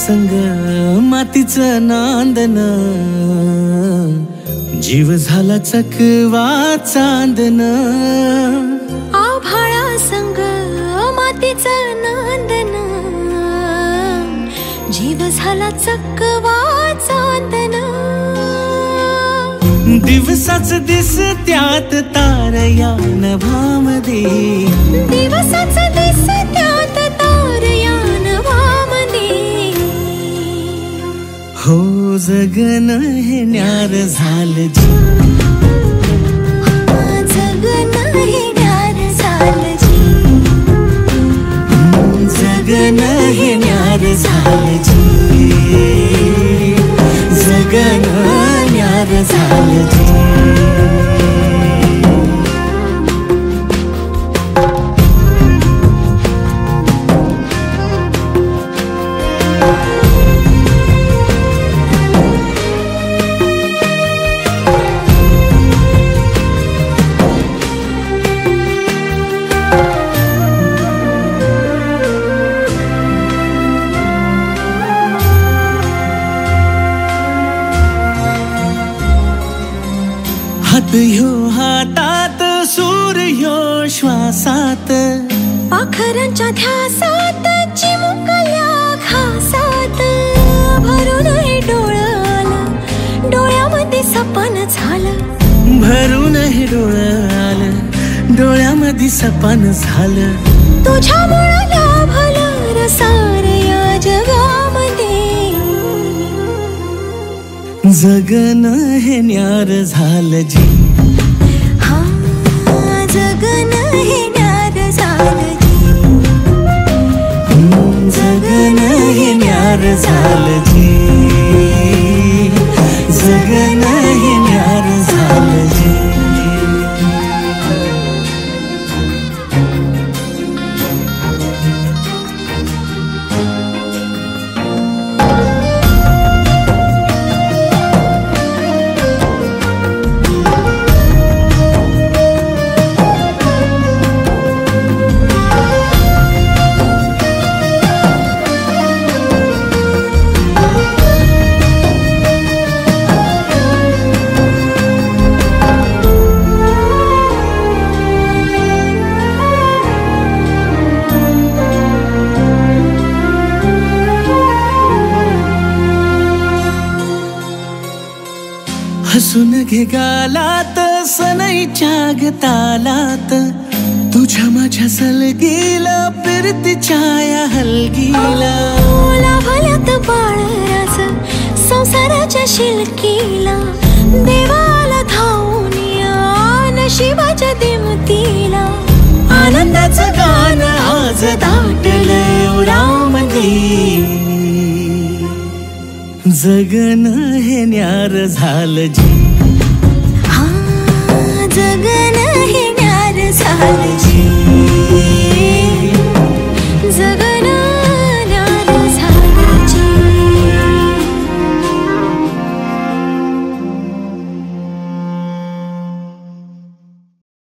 संग मातीचं नांदन, जीव झाला चकवा चांदन. आभाळा संग मातीचं नांदन, जीव झाला चकवा चांदन. दिवसाच दिसत्यात तारया नभामध्ये, दिवसाच दिसत्यात तारया नभामध्ये. हो जगन हे न्यार झालं जी, जगन हे न्यार झालं जी, जगन हे न्यार झालं जी, जगन न्यार झालं जी. हात ह्यो हातात, सूर ह्यो श्वासात, पाखरांच्या ध्यासात, चिमुकल्या घासात. भरून हे डोळं आलं, डोळ्यामध्ये सपन झालं. भरून हे डोळं आलं, डोळ्यामध्ये सपन झालं. तुझ्यामुळं लाभलं रसार या जगामध्ये. जगन हे न्यार झालं जी, हा जगन हे न्यार झालं जी, जगन हे न्यार झालं जी, जगन हे न्यार झालं जी. हसून घे गालात, सनईच्या गतालात, तुझ्या माझ्या सलगीला, फिरतीच्या या हलगीला. लाभल्यात बाळराज संसाराच्या शिलकीला. देवाला धावून या नशिबाच्या दिमतीला. आनंदाचं गाण आज दाटलं उरामध्ये. जगन हे न्यार झालं जी, हा जगन हे न्यार झालं जी.